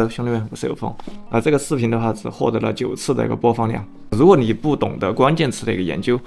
兄弟们，我是有风这个视频的话只获得了9次的一个播放量。如果你不懂得关键词的一个研究，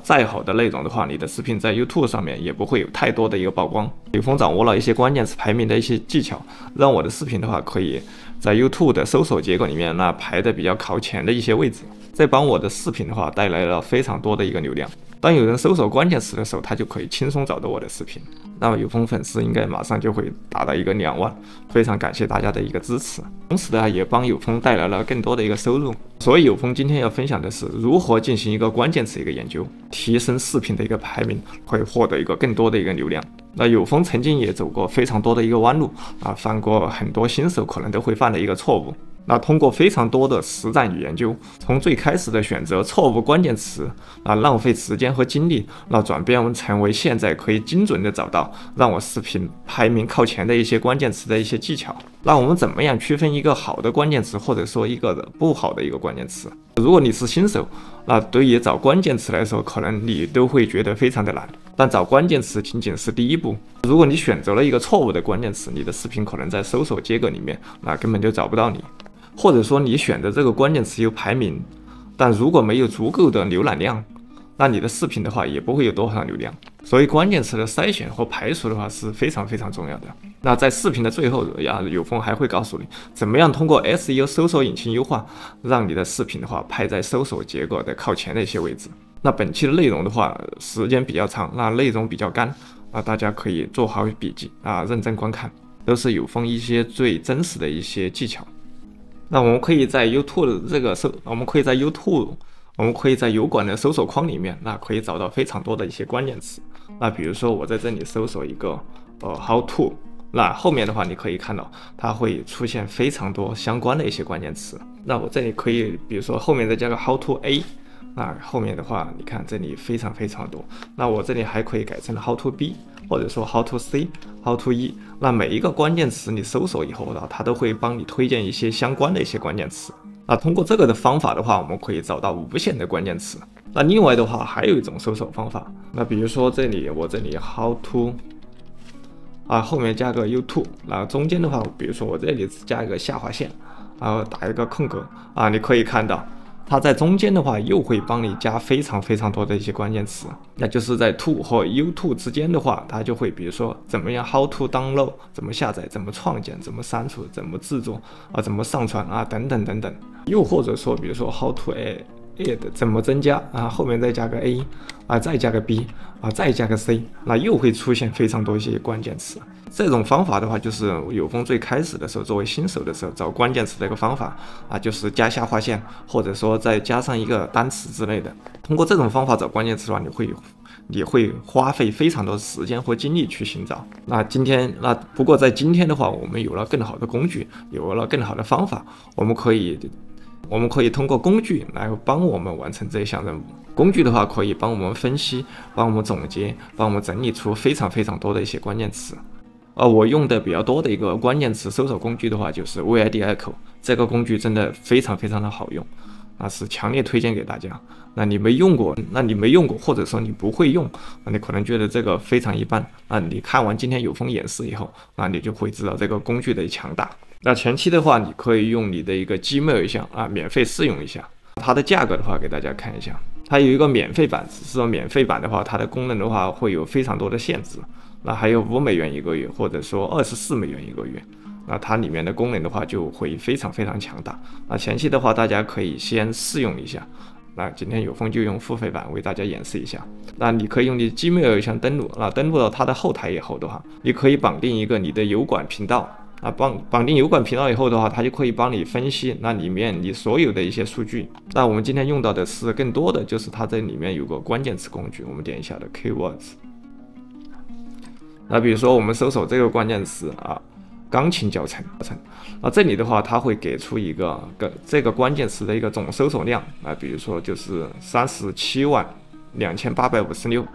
再好的内容的话，你的视频在 YouTube 上面也不会有太多的一个曝光。有风掌握了一些关键词排名的一些技巧，让我的视频的话可以在 YouTube 的搜索结果里面排的比较靠前的一些位置，这帮我的视频的话带来了非常多的一个流量。当有人搜索关键词的时候，他就可以轻松找到我的视频。那么有风粉丝应该马上就会达到一个2万，非常感谢大家的一个支持。同时呢，也帮有风带来了更多的一个收入。所以有风今天要分享的是如何进行一个关键词一个研究，提升视频的一个排名，会获得一个更多的一个流量。那有风曾经也走过非常多的一个弯路犯过很多新手可能都会犯的一个错误。那通过非常多的实战与研究，从最开始的选择错误关键词浪费时间和精力，转变成为现在可以精准的找到让我视频排名靠前的一些关键词的一些技巧。那我们怎么样区分一个好的关键词，或者说一个不好的一个关键词？如果你是新手，对于找关键词来说，可能你都会觉得非常的难。但找关键词仅仅是第一步。如果你选择了一个错误的关键词，你的视频可能在搜索结果里面根本就找不到你。或者说你选的这个关键词有排名，但如果没有足够的浏览量，那你的视频的话也不会有多少流量。所以关键词的筛选和排除的话是非常非常重要的。那在视频的最后有风还会告诉你怎么样通过 SEO 搜索引擎优化，让你的视频的话排在搜索结果的靠前的一些位置。那本期的内容的话时间比较长，内容比较干大家可以做好笔记认真观看，都是有风一些最真实的一些技巧。那我们可以在 YouTube 这个我们可以在油管的搜索框里面可以找到非常多的一些关键词。比如说我在这里搜索一个how to， 后面的话你可以看到它会出现非常多相关的一些关键词。那我这里可以比如说后面再加个 how to A， 后面的话你看这里非常非常多。那我这里还可以改成 how to B， 或者说 how to C、how to E。那每一个关键词你搜索以后它都会帮你推荐一些相关的一些关键词。通过这个的方法的话，我们可以找到无限的关键词。那另外的话还有一种搜索方法，比如说我这里 how to后面加个 YouTube， 中间的话比如说我这里加一个下划线，然后打一个空格你可以看到它在中间的话又会帮你加非常非常多的一些关键词。那就是在 to 和 YouTube 之间的话，它就会比如说怎么样 how to download， 怎么下载，怎么创建，怎么删除，怎么制作怎么上传等等等等。又或者说比如说 how to add 怎么增加后面再加个 A再加个 B再加个 C， 那又会出现非常多一些关键词。这种方法的话，就是有风最开始的时候作为新手的时候找关键词的一个方法就是加下划线，或者说再加上一个单词之类的。通过这种方法找关键词的话，你会花费非常多的时间和精力去寻找。不过在今天的话，我们有了更好的工具，有了更好的方法，我们可以通过工具来帮我们完成这一项任务。工具的话可以帮我们分析，帮我们总结，帮我们整理出非常非常多的一些关键词。我用的比较多的一个关键词搜索工具的话就是 VID-Echo， 这个工具真的非常非常的好用是强烈推荐给大家。那你没用过，或者说你不会用，你可能觉得这个非常一般你看完今天有风演示以后你就会知道这个工具的强大。那前期的话你可以用你的一个 Gmail 邮箱免费试用一下。它的价格的话给大家看一下，它有一个免费版，只是说免费版的话它的功能的话会有非常多的限制。还有5美元一个月，或者说24美元一个月。它里面的功能的话就会非常非常强大。前期的话大家可以先试用一下。今天有风就用付费版为大家演示一下。你可以用你 Gmail 邮箱登录，登录到它的后台以后的话，你可以绑定一个你的油管频道。绑定油管频道以后的话，它就可以帮你分析里面你所有的一些数据。我们今天用到的是更多的就是它这里面有个关键词工具，我们点一下的 keywords。比如说我们搜索这个关键词钢琴教程这里的话它会给出一个这个关键词的一个总搜索量比如说就是372856，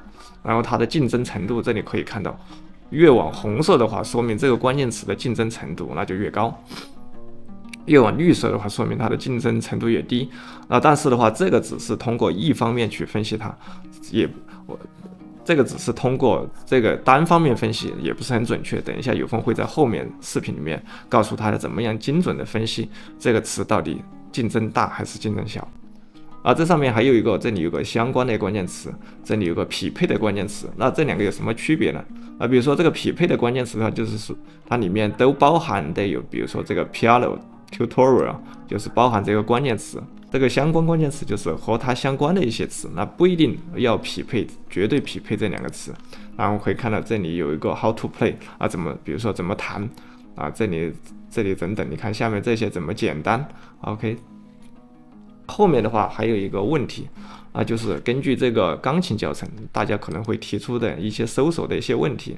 然后它的竞争程度这里可以看到，越往红色的话说明这个关键词的竞争程度那就越高，越往绿色的话说明它的竞争程度越低但是的话这个只是通过一方面去分析它，这个只是通过这个单方面分析，也不是很准确。等一下有风会在后面视频里面告诉大家怎么样精准的分析这个词到底竞争大还是竞争小。这上面还有一个，这里有个相关的关键词，这里有个匹配的关键词。那这两个有什么区别呢？比如说这个匹配的关键词的话，就是它里面都包含的有，比如说这个 Pialo Tutorial 就是包含这个关键词。这个相关关键词就是和它相关的一些词，那不一定要匹配，绝对匹配这两个词。然后可以看到这里有一个 How to play 怎么，比如说怎么弹这里等等，你看下面这些怎么简单 ，OK。后面的话还有一个问题就是根据这个钢琴教程，大家可能会提出的一些搜索的一些问题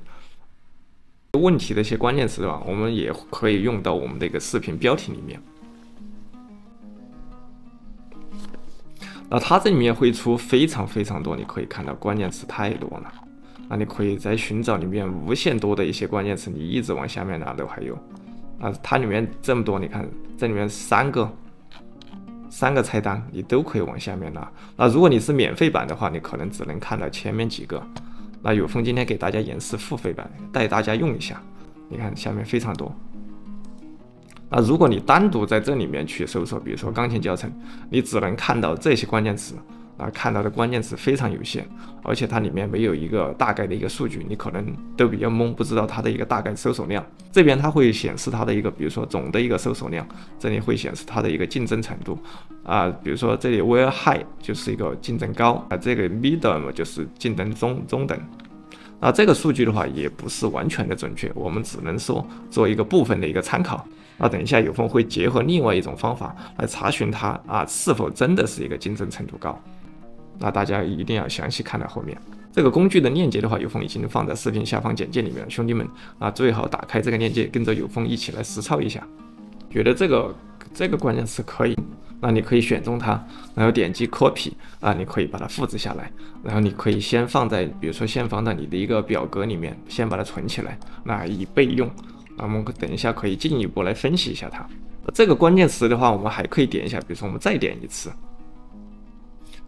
的一些关键词吧，我们也可以用到我们的一个视频标题里面。它这里面会出非常多，你可以看到关键词太多了。你可以在寻找里面无限多的一些关键词，你一直往下面拿都还有。它里面这么多，你看这里面三个菜单，你都可以往下面拿。那如果你是免费版的话，你可能只能看到前面几个。那有风今天给大家演示付费版，带大家用一下。你看下面非常多。如果你单独在这里面去搜索，比如说钢琴教程，你只能看到这些关键词，看到的关键词非常有限，而且它里面没有一个大概的一个数据，你可能都比较懵，不知道它的一个大概搜索量。这边它会显示它的一个，比如说总的一个搜索量，这里会显示它的一个竞争程度比如说这里 where high 就是一个竞争高这个 medium 就是竞争中等。这个数据的话也不是完全的准确，我们只能说做一个部分的一个参考。等一下有风会结合另外一种方法来查询它是否真的是一个竞争程度高。大家一定要详细看到后面。这个工具的链接的话，有风已经放在视频下方简介里面了，兄弟们最好打开这个链接，跟着有风一起来实操一下。觉得这个关键词可以，那你可以选中它，然后点击 copy 你可以把它复制下来，然后你可以先放在，比如说先放在你的一个表格里面，先把它存起来，以备用。我们等一下可以进一步来分析一下它。这个关键词的话，我们还可以点一下，比如说我们再点一次，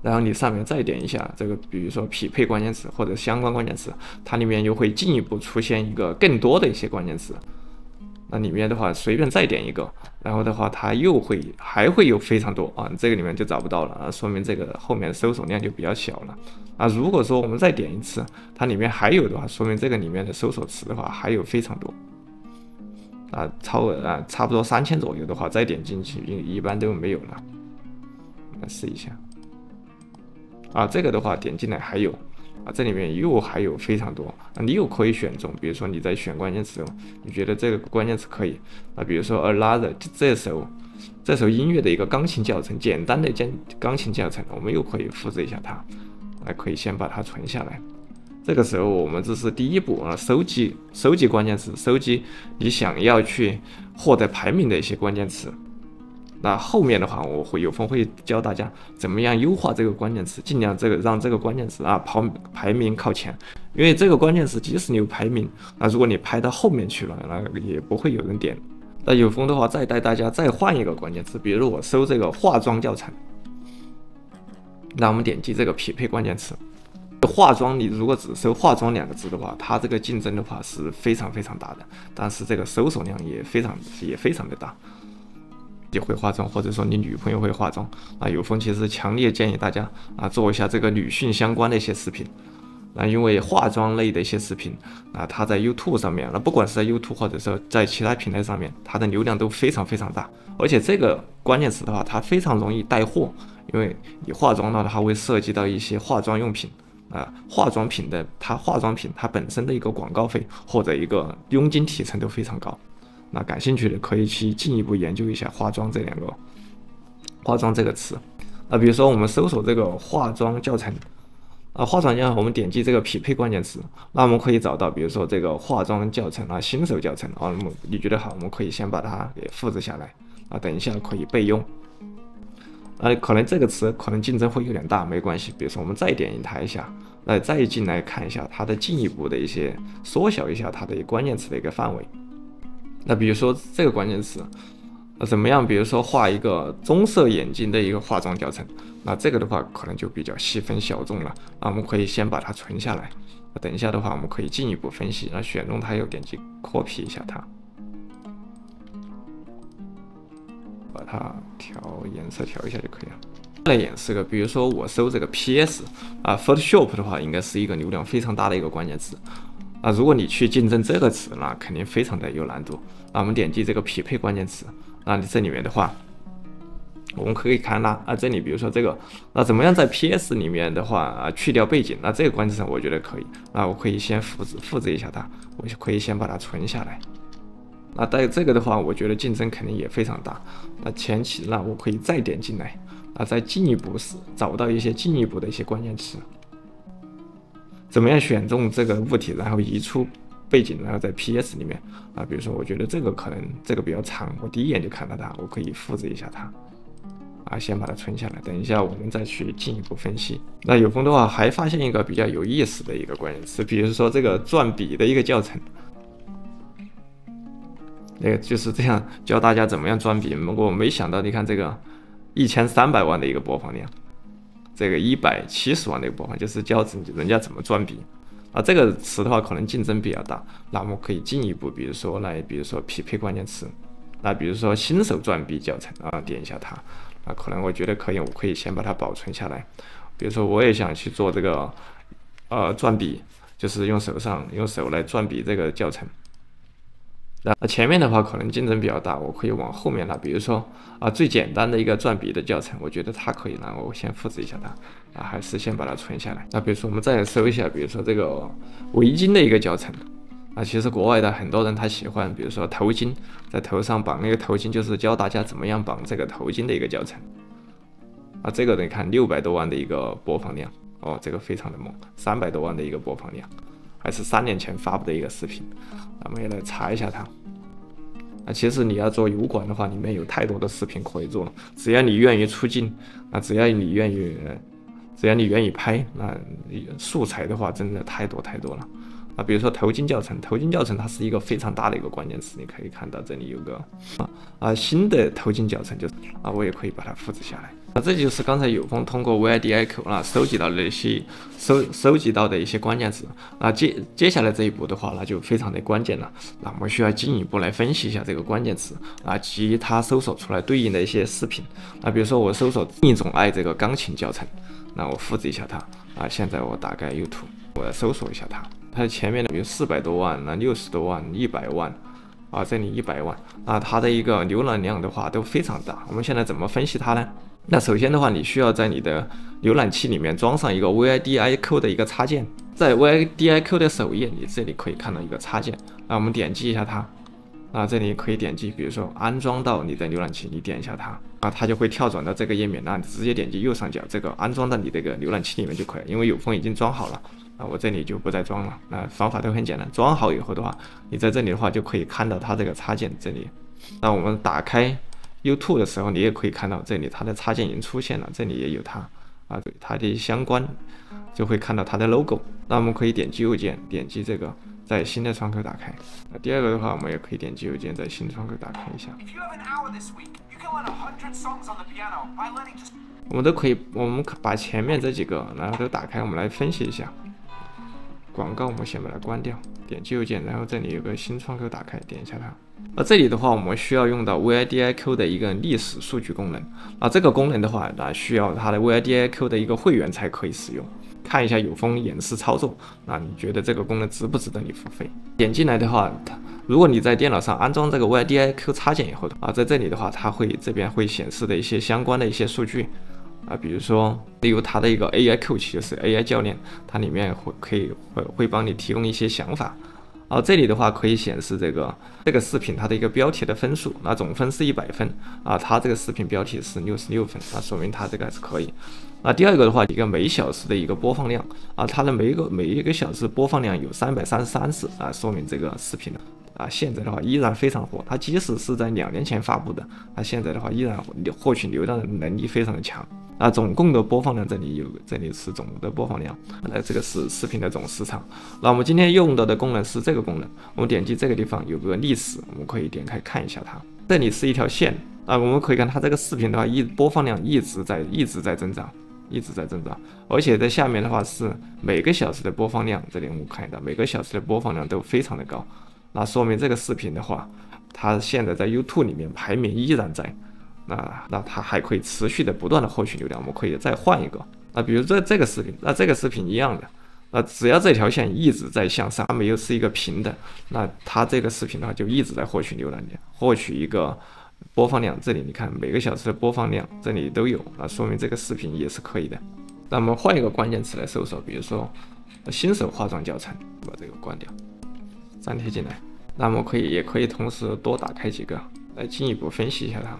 然后你上面再点一下这个，比如说匹配关键词或者相关关键词，它里面又会进一步出现一个更多的一些关键词。那里面的话随便再点一个，然后的话它还会有非常多这个里面就找不到了说明这个后面的搜索量就比较小了如果说我们再点一次，它里面还有的话，说明这个里面的搜索词的话还有非常多差不多3000左右的话，再点进去一般都没有了。来试一下这个的话点进来还有这里面又还有非常多你又可以选中，比如说你在选关键词，你觉得这个关键词可以比如说 another 这首音乐的一个钢琴教程，简单的钢琴教程，我们又可以复制一下它，可以先把它存下来。这个时候我们这是第一步收集关键词，收集你想要去获得排名的一些关键词。那后面的话，我有风会教大家怎么样优化这个关键词，尽量让这个关键词排名靠前。因为这个关键词即使你有排名如果你排到后面去了，那也不会有人点。那有风的话，再带大家再换一个关键词，比如我搜这个化妆教程，那我们点击这个匹配关键词。化妆，你如果只搜化妆2个字的话，它这个竞争的话是非常大的，但是这个搜索量也非常的大。你会化妆，或者说你女朋友会化妆有风其实强烈建议大家做一下这个女性相关的一些视频。因为化妆类的一些视频它在 YouTube 上面不管是在 YouTube 或者说在其他平台上面，它的流量都非常大。而且这个关键词的话，它非常容易带货，因为你化妆的话，它会涉及到一些化妆用品化妆品它本身的一个广告费或者一个佣金提成都非常高。那感兴趣的可以去进一步研究一下化妆这个词比如说我们搜索这个化妆教程化妆教程，我们点击这个匹配关键词，那我们可以找到比如说这个化妆教程新手教程你觉得好，我们可以先把它给复制下来等一下可以备用。可能这个词可能竞争会有点大，没关系，比如说我们再点它一下，再进来看一下它的进一步的一些缩小一下它的关键词的一个范围。那比如说这个关键词怎么样，比如说画一个棕色眼睛的一个化妆教程，那这个的话可能就比较细分小众了。那我们可以先把它存下来。等一下的话，我们可以进一步分析。那选中它又点击 copy 一下它，把它颜色调一下就可以了。来演示个，比如说我搜这个 PS Photoshop 的话，应该是一个流量非常大的一个关键词。如果你去竞争这个词，那肯定非常的有难度。那我们点击这个匹配关键词，那你这里面的话，我们可以看这里比如说这个，那怎么样在 PS 里面的话去掉背景？那这个关键词我觉得可以。那我可以先复制一下它，我就可以先把它存下来。那在这个的话，我觉得竞争肯定也非常大。那前期那我可以再点进来，再进一步找到一些进一步的一些关键词。怎么样选中这个物体，然后移出背景，然后在 PS 里面比如说我觉得这个可能这个比较长，我第一眼就看到它，我可以复制一下它先把它存下来，等一下我们再去进一步分析。那有风的话还发现一个比较有意思的一个关键词，比如说这个转笔的一个教程，那个就是这样教大家怎么样转笔。我没想到，你看这个1300万的一个播放量，这个170万的一个播放，就是教人家怎么转笔这个词的话可能竞争比较大。那我们可以进一步，比如说匹配关键词，那比如说新手转笔教程点一下它。可能我觉得可以，我可以先把它保存下来。比如说，我也想去做这个转笔，就是用手来转笔这个教程。那前面的话可能竞争比较大，我可以往后面拉。比如说最简单的一个转笔的教程，我觉得它可以，然后我先复制一下它还是先把它存下来。那比如说我们再搜一下，比如说这个围巾的一个教程。其实国外的很多人他喜欢，比如说头巾，在头上绑那个头巾，就是教大家怎么样绑这个头巾的一个教程。这个你看600多万的一个播放量，这个非常的猛，300多万的一个播放量，还是3年前发布的一个视频。咱们也来查一下它。其实你要做油管的话，里面有太多的视频可以做了，只要你愿意出镜，只要你愿意拍，那素材的话真的太多了。比如说头巾教程它是一个非常大的一个关键词，你可以看到这里有个新的头巾教程，就是我也可以把它复制下来。这就是刚才有风通过 VIDIQ 收集到的一些收集到的一些关键词。接下来这一步的话，那就非常的关键了。那我们需要进一步来分析一下这个关键词及它搜索出来对应的一些视频。比如说我搜索一种爱这个钢琴教程，那我复制一下它现在我打开 YouTube， 我搜索一下它前面的有400多万、60多万、100万这里100万它的一个浏览量的话都非常大。我们现在怎么分析它呢？那首先的话，你需要在你的浏览器里面装上一个 VIDIQ 的一个插件，在 VIDIQ 的首页，你这里可以看到一个插件。我们点击一下它，这里可以点击，比如说安装到你的浏览器，你点一下它，它就会跳转到这个页面，那你直接点击右上角这个安装到你的一个浏览器里面就可以了。因为有风已经装好了。我这里就不再装了。那方法都很简单，装好以后的话，你在这里的话就可以看到它这个插件这里。那我们打开 YouTube 的时候，你也可以看到这里它的插件已经出现了，这里也有对它的相关，就会看到它的 logo。那我们可以点击右键，点击这个在新的窗口打开。第二个的话，我们也可以点击右键在新窗口打开一下。我们把前面这几个然后都打开，我们来分析一下。广告我们先把它关掉，点击右键，然后这里有个新窗口打开，点一下它。这里的话，我们需要用到 VIDIQ 的一个历史数据功能。这个功能的话，需要它的 VIDIQ 的一个会员才可以使用。看一下有风演示操作，你觉得这个功能值不值得你付费？点进来的话，如果你在电脑上安装这个 VIDIQ 插件以后在这里的话，它这边会显示的一些相关的一些数据。比如说，例如它的一个 AI Coach， 就是 AI 教练，它里面会帮你提供一些想法。这里的话可以显示这个视频它的一个标题的分数，总分是100分它这个视频标题是66分，说明它这个还是可以。第二个的话，一个每小时的一个播放量它的每一个小时播放量有333次说明这个视频现在的话依然非常火。它即使是在2年前发布的，现在的话依然获取流量的能力非常的强。总共的播放量这里是总的播放量，这个是视频的总时长。那我们今天用到的功能是这个功能，我们点击这个地方有个历史，我们可以点开看一下它。这里是一条线，我们可以看它这个视频的话，播放量一直在增长，而且在下面的话是每个小时的播放量，这里我们看到每个小时的播放量都非常的高，那说明这个视频的话，它现在在 YouTube 里面排名依然在，那它还可以持续的不断的获取流量，我们可以再换一个，比如这个视频，这个视频一样的，只要这条线一直在向上，它没有是一个平的，那它这个视频的话就一直在获取浏览量，获取一个播放量，这里你看每个小时的播放量这里都有，说明这个视频也是可以的。那么换一个关键词来搜索，比如说新手化妆教程，把这个关掉，粘贴进来。那么也可以同时多打开几个，来进一步分析一下它。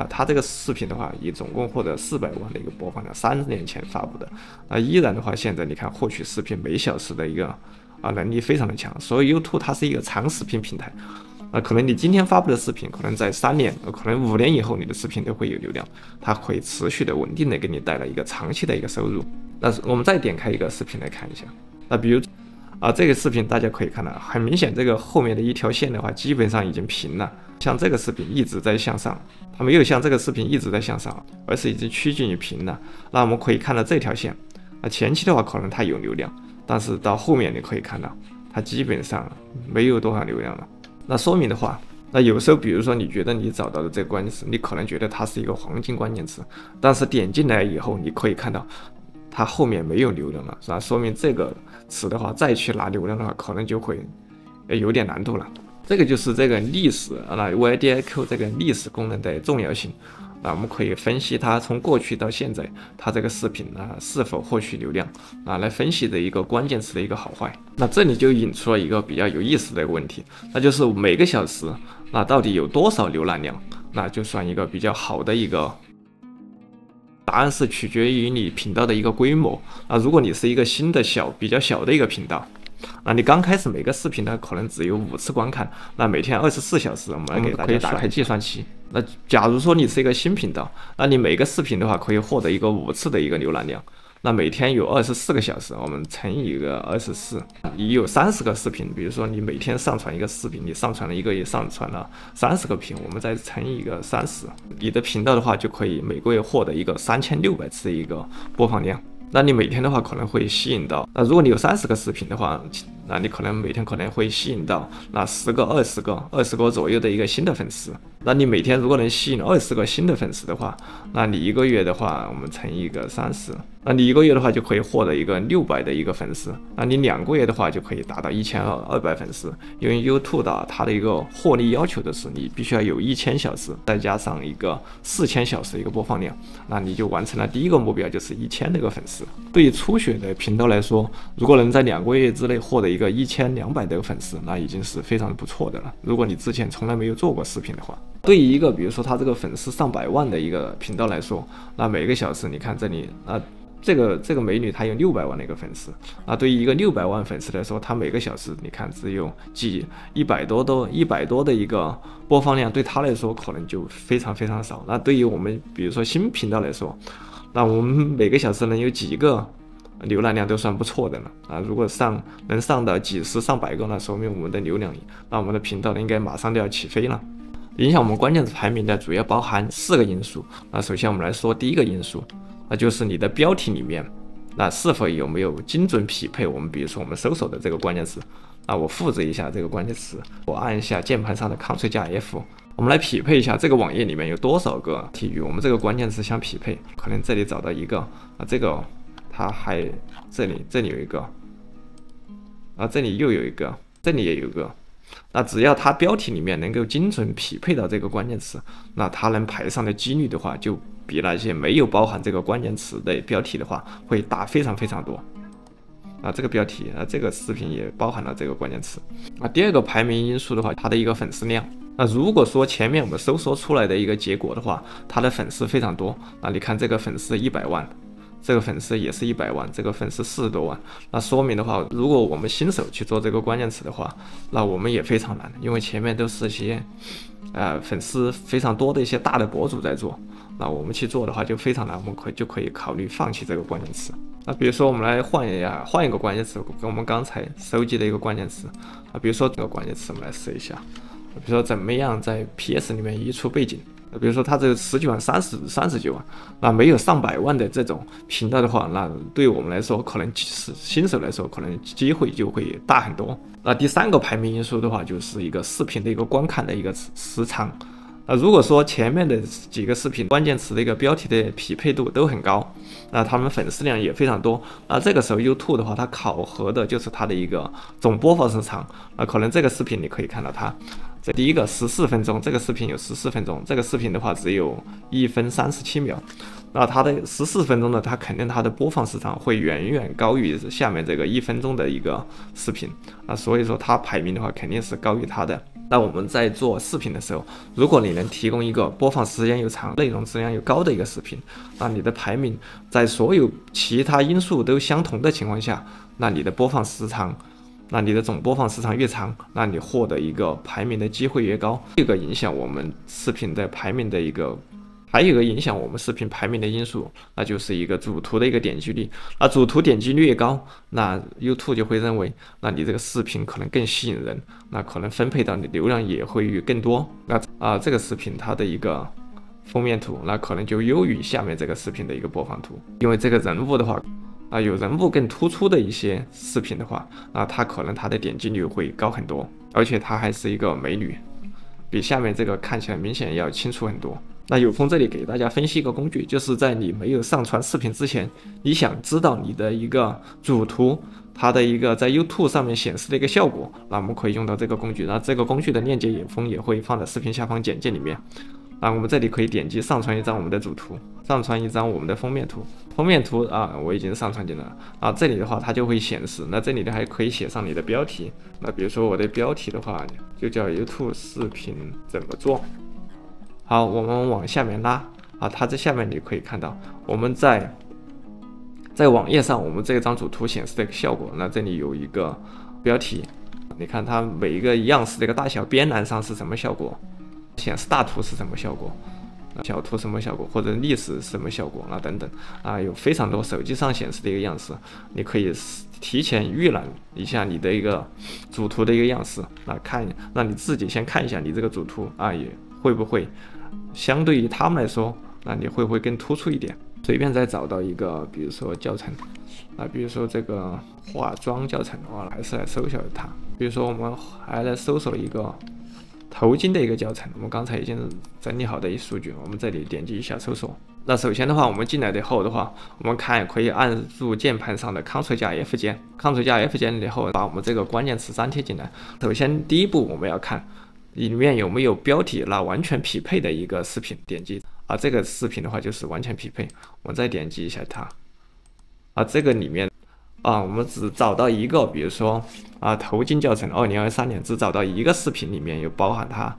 它这个视频的话，也总共获得400万的一个播放量，3年前发布的，依然的话，现在你看获取视频每小时的一个能力非常的强，所以 YouTube 它是一个长视频平台。可能你今天发布的视频，可能在3年，可能5年以后，你的视频都会有流量，它会持续的、稳定的给你带来一个长期的一个收入。那我们再点开一个视频来看一下，比如这个视频大家可以看到，很明显这个后面的一条线的话，基本上已经平了。像这个视频一直在向上，它没有像这个视频一直在向上，而是已经趋近于平了。那我们可以看到这条线，前期的话可能它有流量，但是到后面你可以看到，它基本上没有多少流量了。那说明的话，那有时候比如说你觉得你找到的这个关键词，你可能觉得它是一个黄金关键词，但是点进来以后，你可以看到它后面没有流量了，是吧？说明这个词的话，再去拿流量的话，可能就会有点难度了。这个就是这个历史VIDIQ 这个历史功能的重要性。我们可以分析它从过去到现在，它这个视频是否获取流量来分析的一个关键词的一个好坏。那这里就引出了一个比较有意思的一个问题，那就是每个小时到底有多少浏览量，那就算一个比较好的一个。答案是取决于你频道的一个规模如果你是一个新的比较小的一个频道，你刚开始每个视频呢可能只有5次观看，那每天24小时，我们来给大家可以打开计算器。那假如说你是一个新频道，那你每个视频的话可以获得一个5次的一个浏览量，那每天有24个小时，我们乘以一个24，你有30个视频，比如说你每天上传一个视频，你上传了1个月上传了30个屏，我们再乘以一个30，你的频道的话就可以每个月获得一个3600次的一个播放量。那你每天的话可能会吸引到，如果你有30个视频的话，那你可能每天可能会吸引到10个、20个左右的一个新的粉丝。那你每天如果能吸引20个新的粉丝的话，那你1个月的话，我们乘以一个30，那你1个月的话就可以获得一个600的一个粉丝。那你2个月的话就可以达到1200粉丝。因为 YouTube 的它的一个获利要求的是你必须要有1000小时，再加上一个4000小时的一个播放量，那你就完成了第一个目标，就是1000那个粉丝。对于初学的频道来说，如果能在2个月之内获得一个1200的粉丝，那已经是非常不错的了。如果你之前从来没有做过视频的话，对于一个比如说他这个粉丝上百万的一个频道来说，那每个小时你看这里这个美女她有600万的一个粉丝，对于一个600万粉丝来说，她每个小时你看只有100多的一个播放量，对她来说可能就非常非常少。那对于我们比如说新频道来说，那我们每个小时能有几个浏览量都算不错的了如果能上到几十上百个，那说明我们的流量，那我们的频道应该马上就要起飞了。影响我们关键词排名的主要包含4个因素。首先我们来说第一个因素，那就是你的标题里面是否有没有精准匹配我们比如说我们搜索的这个关键词。我复制一下这个关键词，我按一下键盘上的 Ctrl+F， 我们来匹配一下这个网页里面有多少个题与我们这个关键词相匹配。可能这里找到一个这个它还这里有一个这里又有一个，这里也有一个。那只要它标题里面能够精准匹配到这个关键词，那它能排上的几率的话，就比那些没有包含这个关键词的标题的话，会大非常非常多。这个标题这个视频也包含了这个关键词。第二个排名因素的话，它的一个粉丝量。如果说前面我们搜索出来的一个结果的话，它的粉丝非常多，你看这个粉丝100万。这个粉丝也是100万，这个粉丝40多万，那说明的话，如果我们新手去做这个关键词的话，那我们也非常难，因为前面都是一些粉丝非常多的一些大的博主在做，那我们去做的话就非常难，我们就可以考虑放弃这个关键词。比如说我们来换一个关键词，跟我们刚才收集的一个关键词比如说这个关键词我们来试一下，比如说怎么样在 PS 里面移除背景。比如说它这个19万、39万，那没有上百万的这种频道的话，那对我们来说，可能是新手来说，可能机会就会大很多。那第3个排名因素的话，就是一个视频的一个观看的一个时长。如果说前面的几个视频关键词的一个标题的匹配度都很高，那他们粉丝量也非常多，那这个时候 YouTube 的话，它考核的就是它的一个总播放时长。可能这个视频你可以看到它。这第一个14分钟，这个视频有14分钟，这个视频的话只有1分37秒，那它的14分钟呢，它肯定它的播放时长会远远高于下面这个1分钟的一个视频，所以说它排名的话肯定是高于它的。那我们在做视频的时候，如果你能提供一个播放时间又长、内容质量又高的一个视频，那你的排名在所有其他因素都相同的情况下，那你的播放时长。那你的总播放时长越长，那你获得一个排名的机会越高。这个影响我们视频的排名的一个，还有一个影响我们视频排名的因素，那就是一个主图的一个点击率。那主图点击率越高，那 YouTube 就会认为，那你这个视频可能更吸引人，那可能分配到你流量也会更多。那这个视频它的一个封面图，那可能就优于下面这个视频的一个播放图，因为这个人物的话。有人物更突出的一些视频的话，它可能它的点击率会高很多，而且它还是一个美女，比下面这个看起来明显要清楚很多。那有空这里给大家分析一个工具，就是在你没有上传视频之前，你想知道你的一个主图它的一个在 YouTube 上面显示的一个效果，那我们可以用到这个工具。那这个工具的链接也会放在视频下方简介里面。那我们这里可以点击上传一张我们的主图，上传一张我们的封面图。封面图我已经上传进来了这里的话它就会显示。那这里的还可以写上你的标题。那比如说我的标题的话就叫 YouTube 视频怎么做。好，我们往下面拉它这下面你可以看到我们在网页上我们这张主图显示的一个效果。那这里有一个标题，你看它每一个样式的一个大小，边栏上是什么效果？显示大图是什么效果，小图什么效果，或者历史什么效果等等有非常多手机上显示的一个样式，你可以提前预览一下你的一个主图的一个样式，让你自己先看一下你这个主图也会不会相对于他们来说，那你会不会更突出一点？随便再找到一个，比如说教程比如说这个化妆教程，还是来搜一下它。比如说我们还来搜索一个头巾的一个教程，我们刚才已经整理好的一数据，我们这里点击一下搜索。那首先的话，我们进来以后的话，我们可以按住键盘上的 Ctrl 加 F 键，Ctrl 加 F 键以后，把我们这个关键词粘贴进来。首先第一步我们要看里面有没有标题完全匹配的一个视频，点击这个视频的话就是完全匹配，我再点击一下它这个里面我们只找到一个，比如说头巾教程2023年只找到一个视频里面有包含它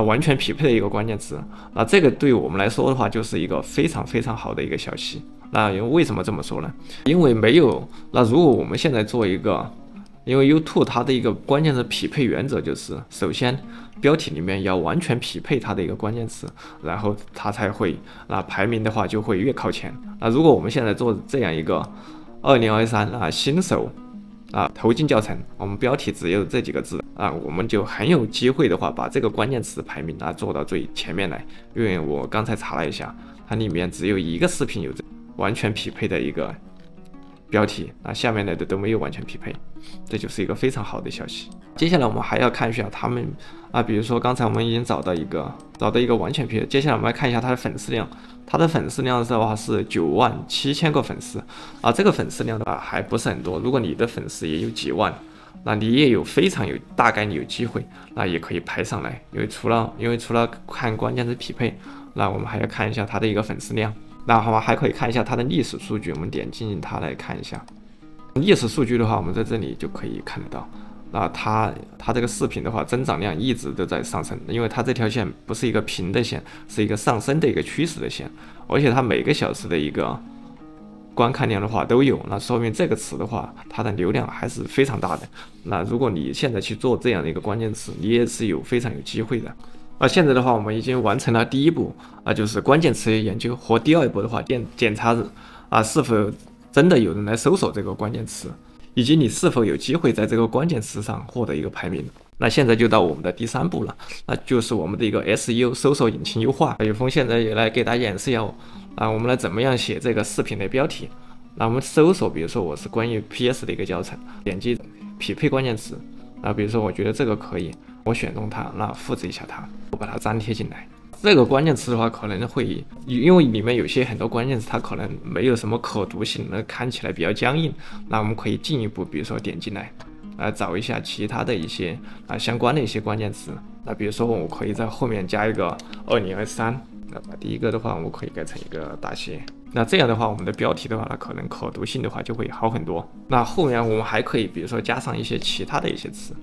完全匹配的一个关键词，这个对我们来说的话就是一个非常非常好的一个消息。为什么这么说呢？因为没有如果我们现在做一个，因为 YouTube 它的一个关键词匹配原则就是首先标题里面要完全匹配它的一个关键词，然后它才会排名的话就会越靠前。如果我们现在做这样一个2023新手头巾教程，我们标题只有这几个字我们就很有机会的话把这个关键词排名做到最前面来。因为我刚才查了一下，它里面只有一个视频有完全匹配的一个标题，下面的都没有完全匹配，这就是一个非常好的消息。接下来我们还要看一下他们比如说刚才我们已经找到一个完全匹配，接下来我们来看一下他的粉丝量。他的粉丝量的话是97000个粉丝这个粉丝量的话还不是很多。如果你的粉丝也有几万，那你也有大概你有机会，也可以排上来。因为除了看关键词匹配，那我们还要看一下他的一个粉丝量。那好吧，还可以看一下它的历史数据，我们点进它来看一下历史数据的话，我们在这里就可以看得到。它这个视频的话，增长量一直都在上升，因为它这条线不是一个平的线，是一个上升的一个趋势的线，而且它每个小时的一个观看量的话都有，那说明这个词的话，它的流量还是非常大的。那如果你现在去做这样的一个关键词，你也是非常有机会的。现在的话，我们已经完成了第一步就是关键词研究，和第二步的话检查是否真的有人来搜索这个关键词，以及你是否有机会在这个关键词上获得一个排名。那现在就到我们的第3步了，那就是我们的一个 SEO 搜索引擎优化。有风现在也来给大家演示一下我们来怎么样写这个视频的标题。那我们搜索，比如说我是关于 PS 的一个教程，点击匹配关键词，比如说我觉得这个可以，我选中它，那复制一下它，我把它粘贴进来。这个关键词的话，可能会因为里面有些很多关键词，它可能没有什么可读性，那看起来比较僵硬。那我们可以进一步，比如说点进来，找一下其他的一些相关的一些关键词。那比如说我可以在后面加一个2023，那把第一个的话，我可以改成一个大写。那这样的话，我们的标题的话，那可能可读性的话就会好很多。那后面我们还可以，比如说加上一些其他的一些词。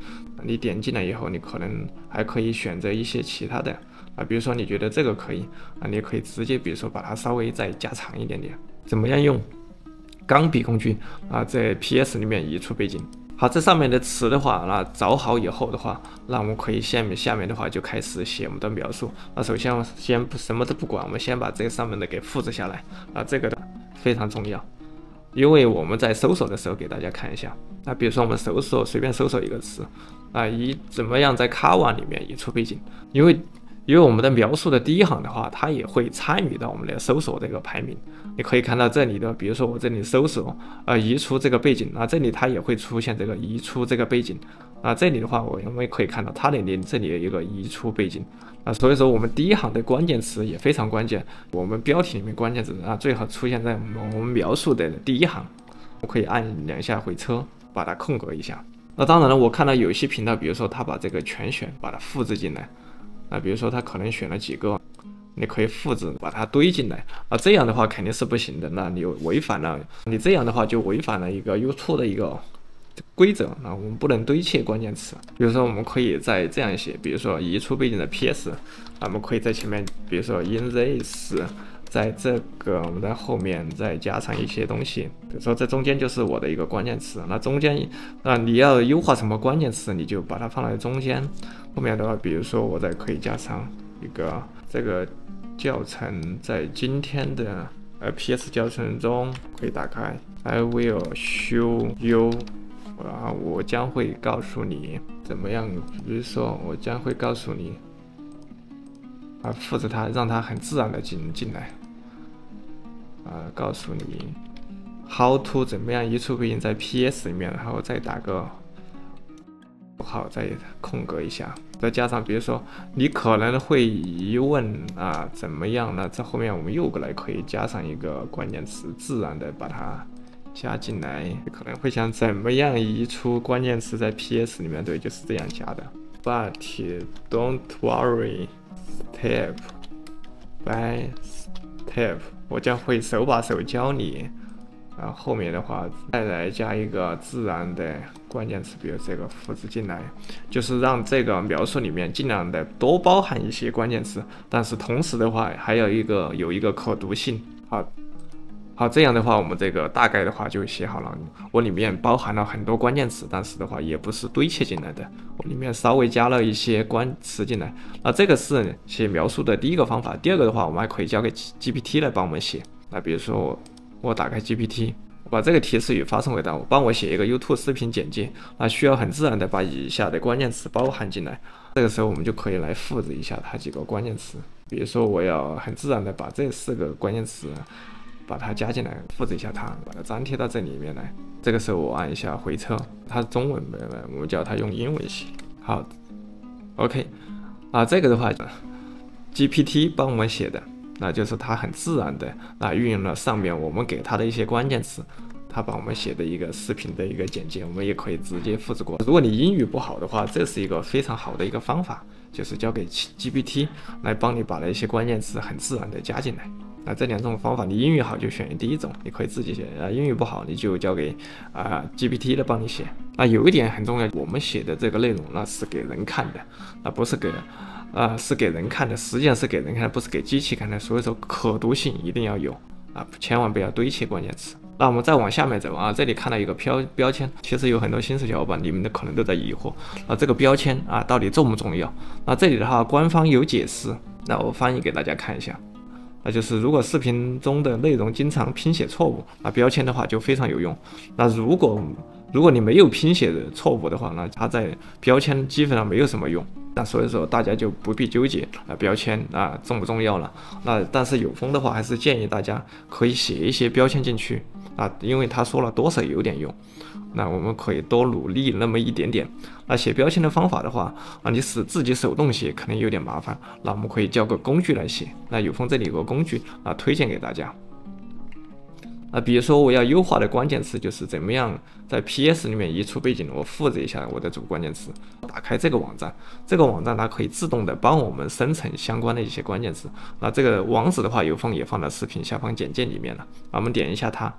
你点进来以后，你可能还可以选择一些其他的。比如说你觉得这个可以，你也可以直接比如说把它稍微再加长一点点。怎么样用钢笔工具在 PS 里面移出背景？好，这上面的词的话，那找好以后的话，那我们可以下面的话就开始写我们的描述。那首先先什么都不管，我们先把这个上面的给复制下来。这个的非常重要，因为我们在搜索的时候给大家看一下。比如说我们随便搜索一个词，怎么样在卡网里面移出背景？因为我们的描述的第一行的话，它也会参与到我们的搜索这个排名。你可以看到这里的，比如说我这里搜索移出这个背景，这里它也会出现这个移出这个背景。这里的话我们可以看到它这里有一个移出背景。所以说我们第一行的关键词也非常关键。我们标题里面关键词最好出现在我们描述的第一行。我可以按2下回车把它空格一下。那当然了，我看到有些频道，比如说他把这个全选，把它复制进来。比如说他可能选了几个，你可以复制把它堆进来这样的话肯定是不行的。那你违反了，你这样的话就违反了一个 YouTube 的一个规则。我们不能堆砌关键词。比如说我们可以再这样写，比如说移出背景的 PS，我们可以在前面，比如说 in this， 在这个我们在后面再加上一些东西，比如说这中间就是我的一个关键词。那中间你要优化什么关键词，你就把它放在中间。后面的话，比如说我再可以加上一个这个教程在今天的PS 教程中可以打开 I will show you， 我将会告诉你怎么样。比如说我将会告诉你复制它，让它很自然的进来告诉你 how to 怎么样移出背景在 PS 里面，然后再打个好，再空格一下，再加上比如说你可能会疑问怎么样呢？这后面我们又过来可以加上一个关键词，自然的把它加进来。可能会想怎么样移出关键词在 PS 里面？对，就是这样加的。But don't worry, step by step， 我将会手把手教你。后面的话再来加一个自然的关键词，比如这个复制进来，就是让这个描述里面尽量的多包含一些关键词，但是同时的话还有一个可读性。好，这样的话我们这个大概的话就写好了。我里面包含了很多关键词，但是的话也不是堆砌进来的，我里面稍微加了一些关词进来。这个是写描述的第一个方法。第二个的话，我们还可以交给 GPT 来帮我们写。比如说我打开 GPT， 我把这个提示语发送给他，我帮我写一个 YouTube 视频简介。需要很自然的把以下的关键词包含进来。这个时候我们就可以来复制一下它几个关键词。比如说我要很自然的把这4个关键词把它加进来，复制一下它，把它粘贴到这里面来。这个时候我按一下回车，它是中文的，我们叫它用英文写。好 ，OK， 这个的话 ，GPT 帮我们写的。那就是它很自然的运用了上面我们给它的一些关键词，它帮我们写的一个视频的一个简介，我们也可以直接复制过。如果你英语不好的话，这是一个非常好的一个方法，就是交给 GPT 来帮你把那些关键词很自然的加进来。这2种方法，你英语好就选第一种，你可以自己写；英语不好你就交给GPT 来帮你写。有一点很重要，我们写的这个内容那是给人看的，不是给是给人看的，实际上是给人看的，不是给机器看的。所以说可读性一定要有千万不要堆砌关键词。那我们再往下面走这里看到一个标签，其实有很多新手小伙伴你们的可能都在疑惑这个标签到底重不重要？这里的话官方有解释，那我翻译给大家看一下。就是如果视频中的内容经常拼写错误，标签的话就非常有用。如果如果你没有拼写的错误的话，那它在标签基本上没有什么用。那所以说大家就不必纠结标签重不重要了。但是有风的话，还是建议大家可以写一些标签进去因为他说了多少有点用。那我们可以多努力那么一点点。那写标签的方法的话你是自己手动写可能有点麻烦，那我们可以叫个工具来写。那有风这里有个工具推荐给大家。比如说我要优化的关键词就是怎么样在 PS 里面移除背景，我复制一下我的主关键词，打开这个网站，这个网站它可以自动的帮我们生成相关的一些关键词。那这个网址的话，有风也放到视频下方简介里面了。我们点一下它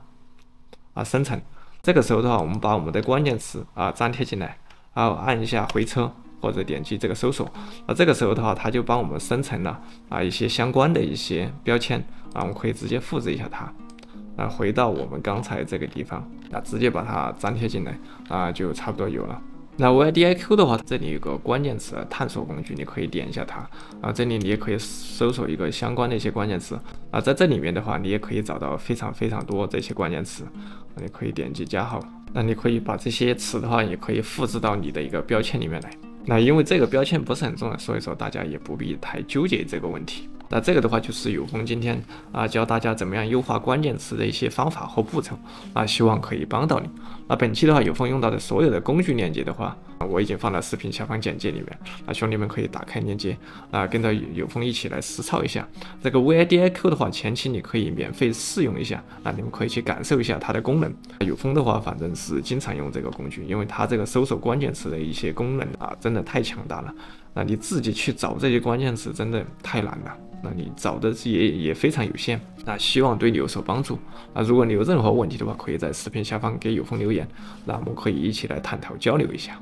生成。这个时候的话，我们把我们的关键词粘贴进来，然后按一下回车或者点击这个搜索。这个时候的话，它就帮我们生成了一些相关的一些标签我们可以直接复制一下它。回到我们刚才这个地方直接把它粘贴进来就差不多有了。那 VIDIQ 的话，这里有个关键词探索工具，你可以点一下它这里你也可以搜索一个相关的一些关键词在这里面的话，你也可以找到非常非常多这些关键词你可以点击加号。那你可以把这些词的话，也可以复制到你的一个标签里面来。那因为这个标签不是很重要，所以说大家也不必太纠结这个问题。那这个的话就是有风今天教大家怎么样优化关键词的一些方法和步骤希望可以帮到你。那本期的话，有风用到的所有的工具链接的话我已经放到视频下方简介里面兄弟们可以打开链接跟着有风一起来实操一下这个 VIDIQ 的话，前期你可以免费试用一下你们可以去感受一下它的功能。有风的话反正是经常用这个工具，因为它这个搜索关键词的一些功能真的太强大了。那你自己去找这些关键词真的太难了，那你找的也非常有限。那希望对你有所帮助。如果你有任何问题的话，可以在视频下方给有风留言，那我们可以一起来探讨交流一下。